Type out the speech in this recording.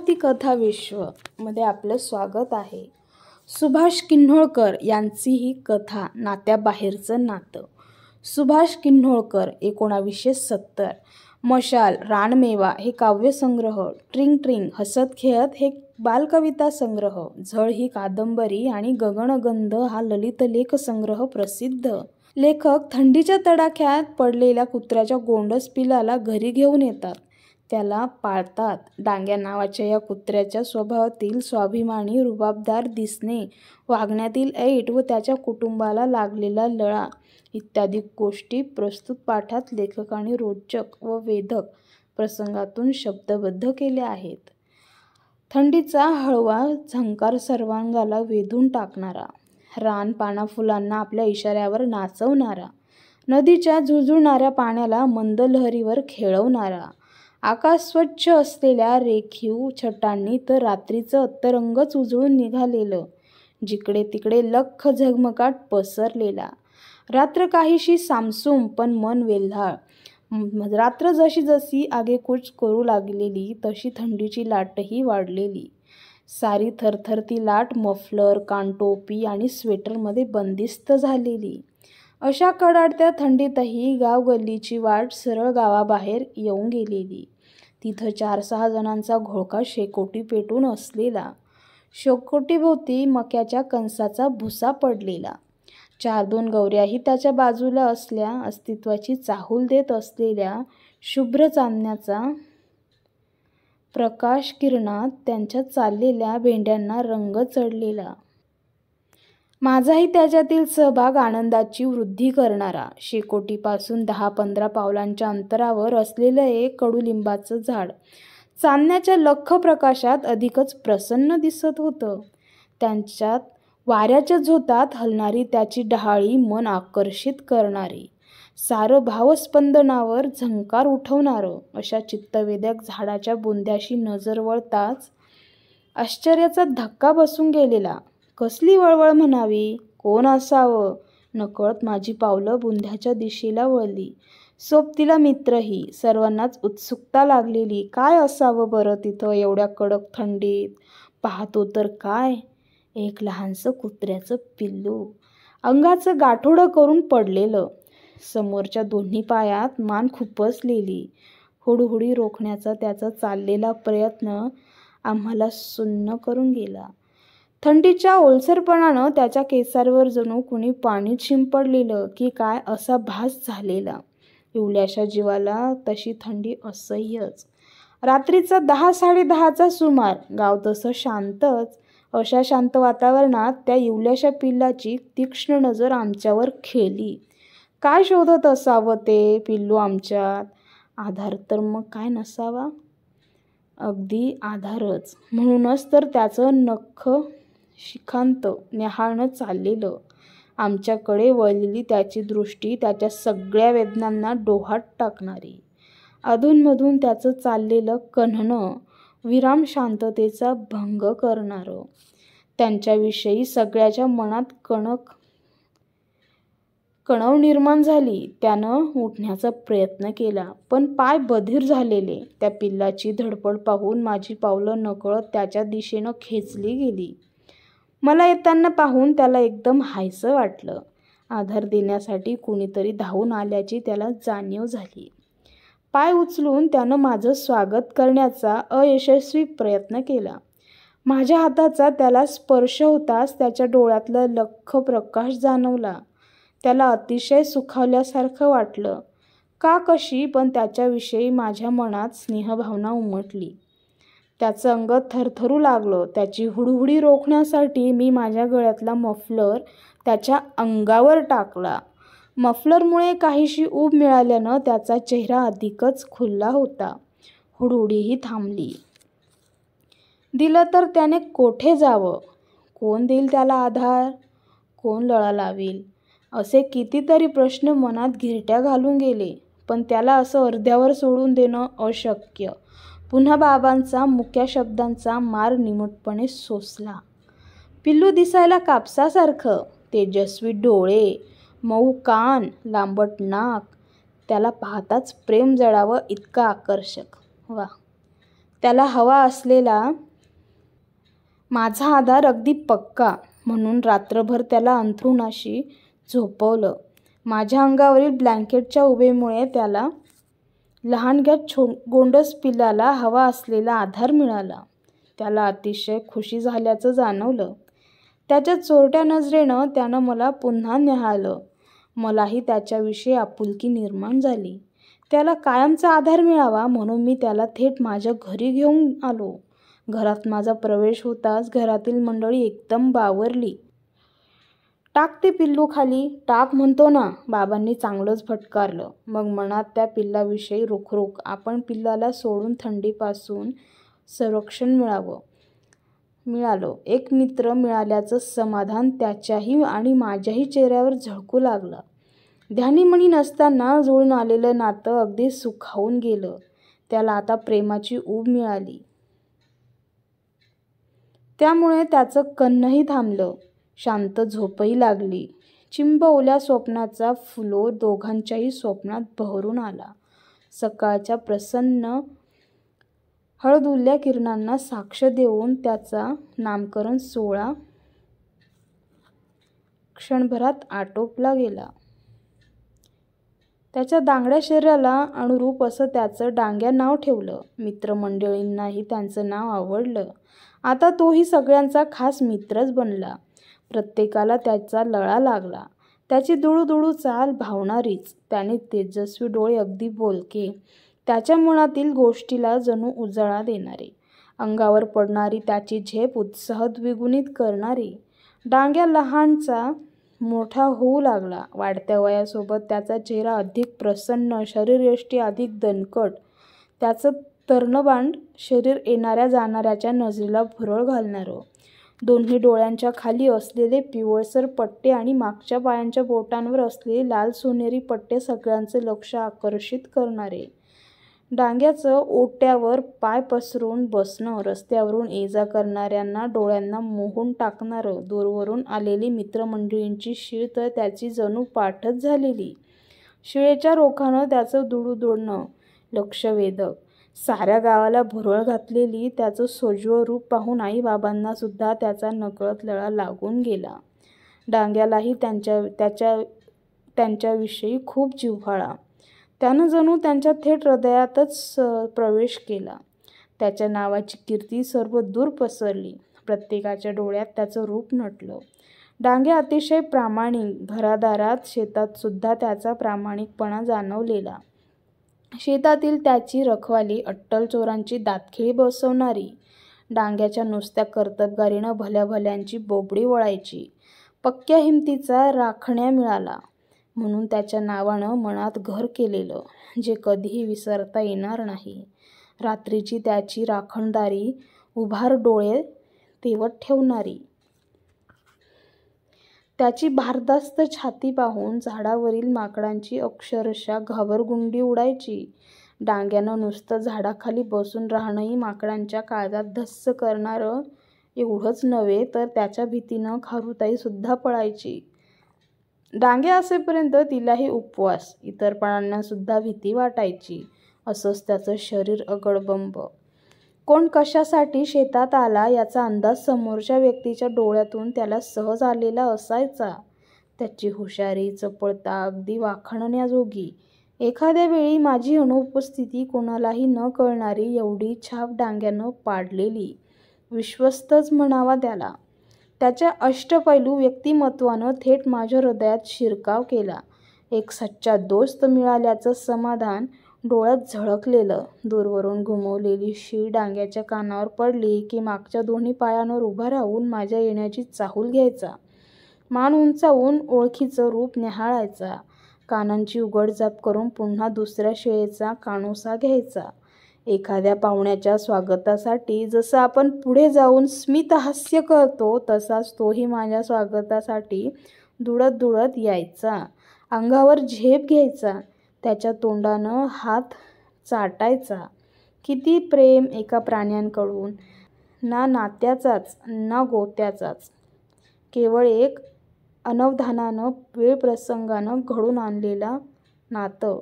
भारती कथा विश्व मध्ये आपलं स्वागत आहे. सुभाष किन्होळकर यांची ही कथा नात्याबाहेरचं नातं. सुभाष किन्होळकर 1970. मशाल, रानमेवा हे काव्यसंग्रह, ट्रिंग ट्रिंग हसत खेळत हे बालकविता संग्रह, झळ ही कादंबरी आणि गगनगंध हा ललितलेख संग्रह प्रसिद्ध. लेखक थंडीच्या तडाख्यात पडलेल्या कुत्र्याच्या गोंडस पिलाला घरी घेऊन येतात. त्याला पाळतात. डांग्या नावाच्या या कुत्र्याच्या स्वभावातील स्वाभिमानी, रुबाबदार दिसणे, वागण्यातील ऐट व त्याच्या कुटुंबाला लागलेला लळा इत्यादी गोष्टी प्रस्तुत पाठात लेखकाने रोचक व वेधक प्रसंगातून शब्दबद्ध केल्या आहेत. थंडीचा हळवा झंकार सर्वांगाला वेधून टाकणारा, रान पानाफुलांना आपल्या इशाऱ्यावर नाचवणारा, नदीच्या झुळझुळणाऱ्या पाण्याला मंद लहरीवर खेळवणारा, आकाश स्वच्छ असलेल्या रेखीव छटांनी तर रात्रीचं अत्तरंगच उजळून निघालेलं, जिकडे तिकडे लख्ख झगमगाट पसरलेला, रात्र काहीशी सामसूम पण मन वेल्हाळ. रात्र जशी जशी आगेकूच करू लागलेली तशी थंडीची लाटही वाढलेली. सारी थरथरती लाट मफलर, कानटोपी आणि स्वेटरमध्ये बंदिस्त झालेली. अशा कडाडत्या थंडीतही गावगल्लीची वाट सरळ गावाबाहेर येऊन गेलेली. तिथं 4-6 जणांचा घोळका शेकोटी पेटून असलेला. शेकोटीभोवती मक्याच्या कणसाचा भुसा पडलेला. 4-2 गवऱ्याही त्याच्या बाजूला असल्या अस्तित्वाची चाहूल देत असलेल्या शुभ्र चांदण्याचा प्रकाश किरणात त्यांच्या चाललेल्या भेंड्यांना रंग चढलेला. माझाही त्याच्यातील सहभाग आनंदाची वृद्धी करणारा. शेकोटीपासून 10-15 पावलांच्या अंतरावर असलेलं एक कडुलिंबाचं झाड चांदण्याच्या लख्ख प्रकाशात अधिकच प्रसन्न दिसत होतं. त्यांच्यात वाऱ्याच्या झोतात हलणारी त्याची डहाळी मन आकर्षित करणारी, सारं भावस्पंदनावर झंकार उठवणारं अशा चित्तवेधक झाडाच्या बुंद्याशी नजर वळताच आश्चर्याचा धक्का बसून गेलेला. कसली वळवळ म्हणावी, कोण असावं, नकळत माझी पावलं बुंध्याच्या दिशेला वळली. सोबतीला मित्रही. सर्वांनाच उत्सुकता लागलेली. काय असावं बरं तिथं एवढ्या कडक थंडीत? पाहतो तर काय, एक लहानसं कुत्र्याचं पिल्लू, अंगाचं गाठोडं करून पडलेलं, समोरच्या दोन्ही पायात मान खुपसलेली. हुडहुडी रोखण्याचा त्याचा चाललेला प्रयत्न आम्हाला सुन्न करून गेला. थंडीच्या ओलसरपणानं त्याच्या केसांवर जणू कुणी पाणी शिंपडलेलं की काय असा भास झालेला. इवल्याशा जीवाला तशी थंडी असह्यच. रात्रीचा 10-10:30चा सुमार. गाव तसं शांतच. अशा शांत वातावरणात त्या इवल्याशा पिल्लाची तीक्ष्ण नजर आमच्यावर खेळली. काय शोधत असावं ते पिल्लू आमच्यात? आधार तर मग काय नसावा? अगदी आधारच. म्हणूनच तर त्याचं नख्ख शिखांत न्याहाळणं चाललेलं. आमच्याकडे वळलेली त्याची दृष्टी त्याच्या सगळ्या वेदनांना डोहात टाकणारी. अधूनमधून त्याचं चाललेलं कण्हणं विराम शांततेचा भंग करणारं. त्यांच्याविषयी सगळ्याच्या मनात कणव निर्माण झाली. त्यानं उठण्याचा प्रयत्न केला, पण पाय बधीर झालेले. त्या पिल्लाची धडपड पाहून माझी पावलं नकळत त्याच्या दिशेनं खेचली गेली. मला येताना पाहून त्याला एकदम हायसं वाटलं. आधार देण्यासाठी कुणीतरी धावून आल्याची त्याला जाणीव झाली. पाय उचलून त्यानं माझं स्वागत करण्याचा अयशस्वी प्रयत्न केला. माझ्या हाताचा त्याला स्पर्श होताच त्याच्या डोळ्यातला लख्ख प्रकाश जाणवला. त्याला अतिशय सुखावल्यासारखं वाटलं. का कशी पण त्याच्याविषयी माझ्या मनात स्नेहभावना उमटली. त्याचं अंग थरथरू लागलं. त्याची हुडहुडी रोखण्यासाठी मी माझ्या गळ्यातला मफलर त्याच्या अंगावर टाकला. मफलरमुळे काहीशी ऊब मिळाल्यानं त्याचा चेहरा अधिकच खुलला होता. हुडहुडीही थांबली. दिलं तर त्याने कोठे जावं? कोण देईल त्याला आधार? कोण लळा लावील? असे कितीतरी प्रश्न मनात घिरट्या घालून गेले. पण त्याला असं अर्ध्यावर सोडून देणं अशक्य. पुन्हा बाबांचा मुक्या शब्दांचा मार निमूटपणे सोसला. पिल्लू दिसायला कापसासारखं. तेजस्वी डोळे, मऊ कान, लांबट नाक. त्याला पाहताच प्रेम जडावं इतकं आकर्षक. वा, त्याला हवा असलेला माझा आधार अगदी पक्का म्हणून रात्रभर त्याला अंथरुणाशी झोपवलं. माझ्या अंगावरील ब्लँकेटच्या उभेमुळे त्याला लहानग्या गोंडस पिल्लाला हवा असलेला आधार मिळाला. त्याला अतिशय खुशी झाल्याचं जाणवलं. त्याच्या चोरट्या नजरेनं त्यानं मला पुन्हा न्याहाळलं. मलाही त्याच्याविषयी आपुलकी निर्माण झाली. त्याला कायमचा आधार मिळावा म्हणून मी त्याला थेट माझ्या घरी घेऊन आलो. घरात माझा प्रवेश होताच घरातील मंडळी एकदम बावरली. टाक ते पिल्लू खाली, टाक म्हणतो ना. बाबांनी चांगलंच फटकारलं. मग मनात त्या पिल्लाविषयी रुखरुख. आपण पिल्लाला सोडून थंडीपासून संरक्षण मिळालं. एक मित्र मिळाल्याचं समाधान त्याच्याही आणि माझ्याही चेहऱ्यावर झळकू लागलं. ध्यानीमनी नसताना जुळून आलेलं नातं अगदी सुखावून गेलं. त्याला आता प्रेमाची ऊब मिळाली. त्यामुळे त्याचं कण्हंही थांबलं. शांत झोपही लागली. चिंब ओल्या स्वप्नाचा फ्लोर दोघांच्याही स्वप्नात बहरून आला. सकाळच्या प्रसन्न हळदुल्या किरणांना साक्ष देऊन त्याचा नामकरण सोहळा क्षणभरात आटोपला गेला. त्याच्या दांगड्या शरीराला अनुरूप असं त्याचं डांग्या नाव ठेवलं. मित्रमंडळींनाही त्यांचं नाव आवडलं. आता तोही सगळ्यांचा खास मित्रच बनला. प्रत्येकाला त्याचा लळा लागला. त्याची दुळूदुळू चाल भावणारीच. त्याने तेजस्वी डोळे अगदी बोलके. त्याच्या मनातील गोष्टीला जणू उजाळा देणारे. अंगावर पडणारी त्याची झेप उत्साह द्विगुणित करणारी. डांग्या लहानचा मोठा होऊ लागला. वाढत्या वयासोबत त्याचा चेहरा अधिक प्रसन्न, शरीरयष्टी अधिक दणकट. त्याचं तर्णबांड शरीर येणाऱ्या जाणाऱ्याच्या नजरेला भुरळ घालणारं. दोन्ही डोळ्यांच्या खाली असलेले पिवळसर पट्टे आणि मागच्या पायांच्या बोटांवर असलेले लाल सोनेरी पट्टे सगळ्यांचं लक्ष आकर्षित करणारे. डांग्याचं ओट्यावर पाय पसरून बसणं रस्त्यावरून ये-जा करणाऱ्यांना डोळ्यांना मोहून टाकणारं. दूरवरून आलेली मित्रमंडळींची शीळ तर त्याची जणू पाठच झालेली. शिळेच्या रोखानं त्याचं दुडूदुडणं लक्षवेधक. साऱ्या गावाला भुरळ घातलेली त्याचं सोज्वळ रूप पाहून आई-बाबांना सुद्धा त्याचा नकळत लळा लागून गेला. डांग्यालाही त्यांच्याविषयी खूप जिव्हाळा. त्यानं जणू त्यांच्या थेट हृदयातच प्रवेश केला. त्याच्या नावाची कीर्ती सर्वदूर पसरली. प्रत्येकाच्या डोळ्यात त्याचं रूप नटलं. डांग्या अतिशय प्रामाणिक. घरादारात शेतात सुद्धा त्याचा प्रामाणिकपणा जाणवलेला. शेतातील त्याची रखवाली अट्टल चोरांची दातखिळी बसवणारी. डांग्याच्या नुसत्या कर्तबगारीनं भल्याभल्यांची बोबडी वळायची. पक्क्या हिमतीचा राखण्या मिळाला म्हणून त्याच्या नावानं मनात घर केलेलं, जे कधीही विसरता येणार नाही. रात्रीची त्याची राखणदारी, उभार डोळे तेवत ठेवणारी. त्याची भारदस्त छाती पाहून झाडावरील माकडांची अक्षरशः घाबरगुंडी उडायची. डांग्यानं नुसतं झाडाखाली बसून राहणंही माकडांच्या काळजात धस्स करणारं एवढंच नव्हे तर त्याच्या भीतीनं खारुताई सुद्धा पळायची. डांग्या असेपर्यंत तिलाही उपवास, इतर प्राण्यांना सुद्धा भीती वाटायची. असंच त्याचं शरीर अगडबंब. कोण कशासाठी शेतात आला याचा अंदाज समोरच्या व्यक्तीच्या डोळ्यातून त्याला सहज आलेला असायचा. त्याची हुशारी, चपळता अगदी वाखाणण्याजोगी. एखाद्या वेळी माझी अनुपस्थिती कोणालाही न कळणारी एवढी छाप डांग्यानं पाडलेली. विश्वस्तच म्हणावा त्याला. त्याच्या अष्टपैलू व्यक्तिमत्वानं थेट माझ्या हृदयात शिरकाव केला. एक सच्चा दोस्त मिळाल्याचं समाधान डोळ्यात झळकलेलं. दूरवरून घुमवलेली शीळ डांग्याच्या कानावर पडली की मागच्या दोन्ही पायांवर उभा राहून माझ्या येण्याची चाहूल घ्यायचा. मान उंचावून ओळखीचं रूप न्याहाळायचा. कानांची उघडझाप करून पुन्हा दुसऱ्या शिळेचा कानोसा घ्यायचा. एखाद्या पाहुण्याच्या स्वागतासाठी जसं आपण पुढे जाऊन स्मितहास्य करतो तसाच तोही माझ्या स्वागतासाठी दुडत दुडत यायचा. अंगावर झेप घ्यायचा. त्याच्या तोंडानं हात चाटायचा. किती प्रेम एका प्राण्याकडून. ना नात्याचाच ना गोत्याचाच. केवळ एक अनवधानानं वेळप्रसंगानं घडून आणलेलं नातं.